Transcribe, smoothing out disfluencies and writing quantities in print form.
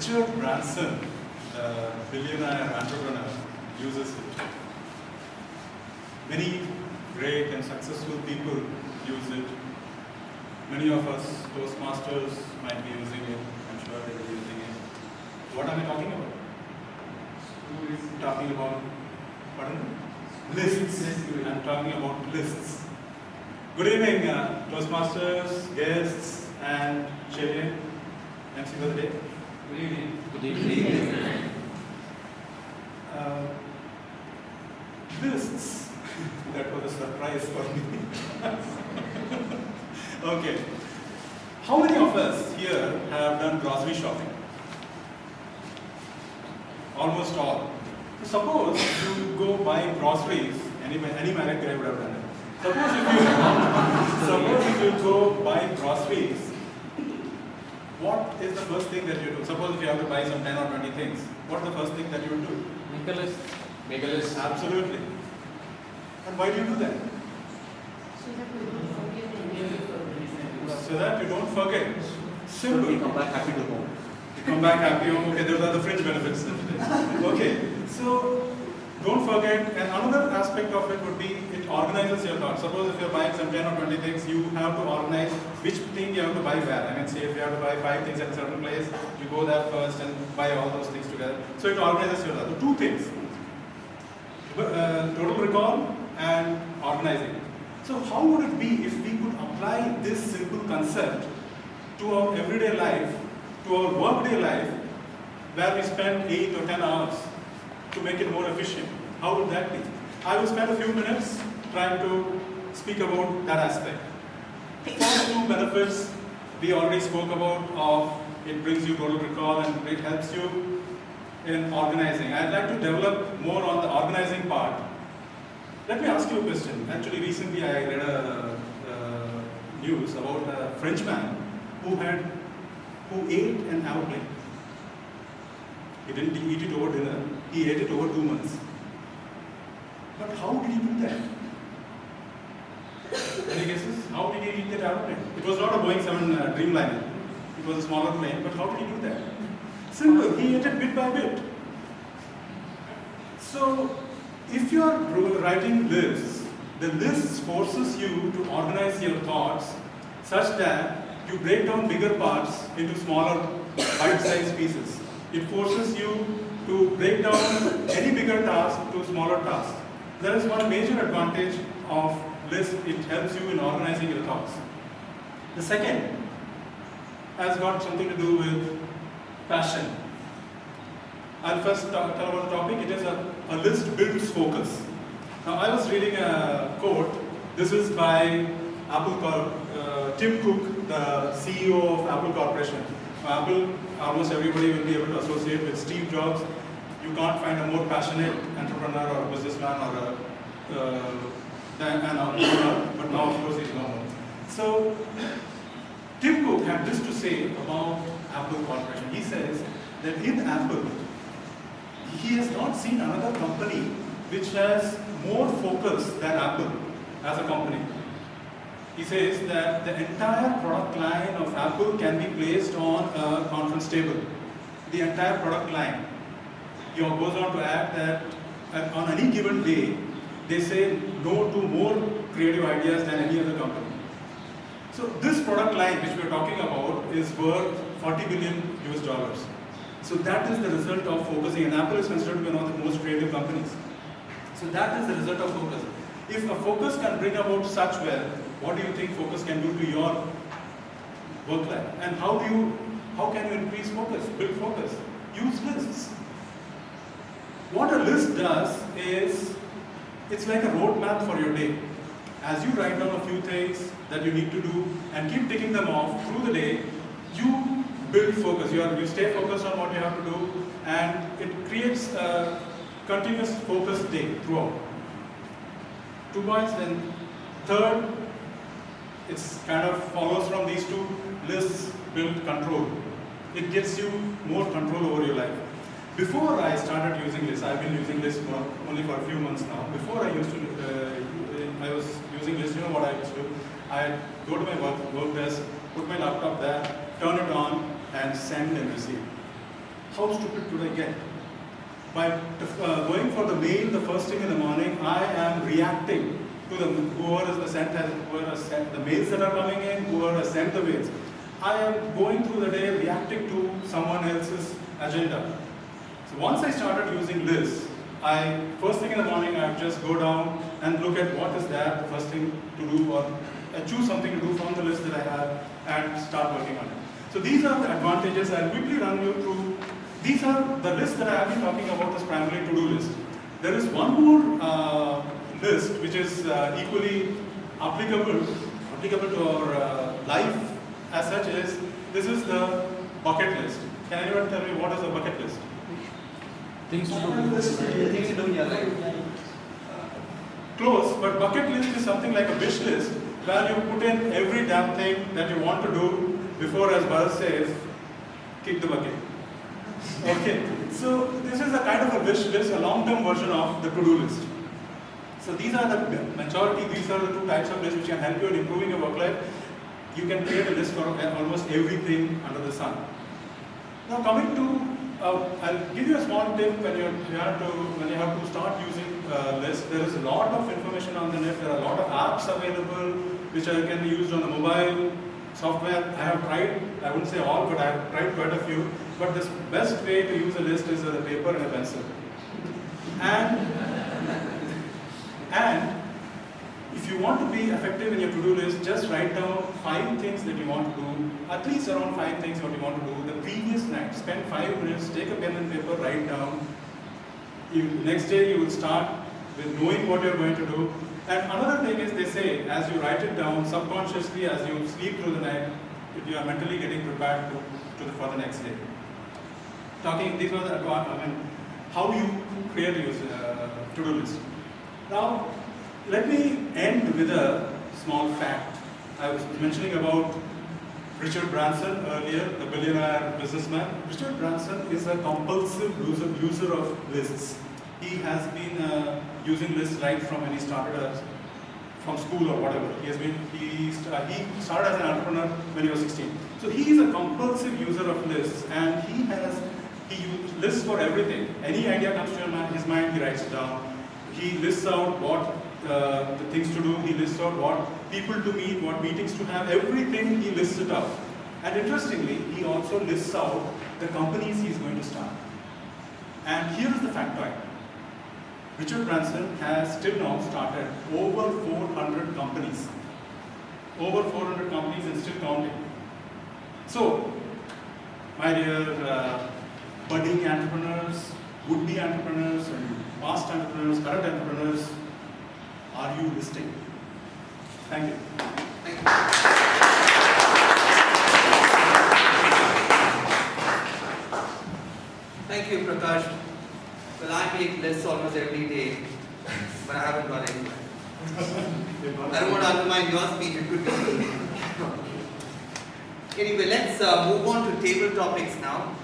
Richard Branson, the billionaire entrepreneur, uses it. Many great and successful people use it. Many of us Toastmasters might be using it. I'm sure they will be using it. What am I talking about? Who is talking about? Pardon? Lists. I'm talking about lists. Good evening, Toastmasters, guests, and Chile. MC for the day. Good evening. Good evening. Lists. That was a surprise for me. Okay. How many of us here have done grocery shopping? Almost all. So suppose you go buy groceries, any married guy would have done it. Suppose if you go buy groceries, what is the first thing that you do? Suppose if you have to buy some 10 or 20 things, what's the first thing that you will do? Make a list. Make a list. Absolutely. And why do you do that? So that you don't forget. Simple. You come back happy to home. You come back happy home. Okay, those are the fringe benefits. Okay, so don't forget. And another aspect of it would be it organizes your thoughts. Suppose if you're buying some 10 or 20 things, you have to organize which thing you have to buy where. I mean, say if you have to buy 5 things at a certain place, you go there first and buy all those things together. So it organizes your thoughts. So two things. Total recall and organizing. So how would it be if we could apply this simple concept to our everyday life, to our workday life, where we spend 8 or 10 hours to make it more efficient? How would that be? I will spend a few minutes trying to speak about that aspect. First two benefits we already spoke about of it brings you total recall and it helps you in organizing. I'd like to develop more on the organizing part. Let me ask you a question. Actually, recently I read a news about a Frenchman who ate an aeroplane. He didn't eat it over dinner. He ate it over 2 months. But how did he do that? Any guesses? How did he eat that aeroplane? It was not a Boeing 7 Dreamliner. It was a smaller plane. But how did he do that? Simple. He ate it bit by bit. So, if you are writing lists, the list forces you to organize your thoughts such that you break down bigger parts into smaller bite-sized pieces. It forces you to break down any bigger task to smaller tasks. There is one major advantage of list. It helps you in organizing your thoughts. The second has got something to do with passion. I'll first tell about the topic. It is a list builds focus. Now, I was reading a quote. This is by Tim Cook, the CEO of Apple Corporation. Apple, almost everybody will be able to associate with Steve Jobs. You can't find a more passionate entrepreneur or businessman or an entrepreneur, but now, of course, he's no more. So, Tim Cook had this to say about Apple Corporation. He says that in Apple, he has not seen another company which has more focus than Apple as a company. He says that the entire product line of Apple can be placed on a conference table. The entire product line. He goes on to add that on any given day, they say no to more creative ideas than any other company. So this product line which we are talking about is worth $40 billion US. So that is the result of focusing, and Apple is considered to be one of the most creative companies. So that is the result of focus. If a focus can bring about such wealth, what do you think focus can do to your work life? And how can you increase focus, build focus? Use lists. What a list does is, it's like a roadmap for your day. As you write down a few things that you need to do and keep ticking them off through the day, you build focus. You stay focused on what you have to do, and it creates a continuous focused day throughout. 2 points. Then third, it's kind of follows from these two lists, build control. It gets you more control over your life. Before I started using lists, I've been using lists only for a few months now. Before I used to, I was using lists. You know what I used to do? I'd go to my work desk, put my laptop there, turn it on, and send and receive. how stupid could I get? By going for the mail the first thing in the morning, I am reacting to whoever has sent the mails that are coming in, whoever has sent the mails. I am going through the day reacting to someone else's agenda. So once I started using lists, first thing in the morning, I just go down and look at what is there, the first thing to do, or choose something to do from the list that I have and start working on it. So these are the advantages. I'll quickly run you through. These are the lists that I have been talking about is primarily to-do list. There is one more list which is equally applicable to our life as such this is the bucket list. Can anyone tell me what is the bucket list? Things to do. Things to do in your life. Close, but bucket list is something like a wish list where you put in every damn thing that you want to do before, as Bharat says, kick the bucket. Okay, so this is a kind of a wish list, a long-term version of the to-do list. So these are the these are the two types of lists which can help you in improving your work life. You can create a list for almost everything under the sun. Now coming to I'll give you a small tip when you have to start using lists. There is a lot of information on the net. There are a lot of apps available which can be used on the mobile software. I have tried, I wouldn't say all, but I have tried quite a few. But the best way to use a list is with a paper and a pencil. And if you want to be effective in your to-do list, just write down 5 things that you want to do, at least around 5 things what you want to do the previous night. Spend 5 minutes, take a pen and paper, write down. Next day you will start with knowing what you're going to do. And another thing is, they say, as you write it down, subconsciously as you sleep through the night, you are mentally getting prepared for the next day. These are how you create a to-do list. Now, let me end with a small fact. I was mentioning about Richard Branson earlier, the billionaire businessman. Richard Branson is a compulsive user of lists. He has been using lists right from when he started from school or whatever. He started as an entrepreneur when he was 16. So he is a compulsive user of lists, and he uses lists for everything. Any idea comes to his mind, he writes it down. He lists out what the things to do, he lists out what people to meet, what meetings to have, everything he lists it out. And interestingly, he also lists out the companies he's going to start. And here is the factoid. Richard Branson has till now started over 400 companies. Over 400 companies and still counting. So, my dear budding entrepreneurs, would-be entrepreneurs, and past entrepreneurs, current entrepreneurs, are you listing? Thank you. Thank you. Thank you, Prakash. Well, I make lists almost every day, but I haven't got anywhere. I don't want to undermine your speech, it could be. Anyway, let's move on to table topics now.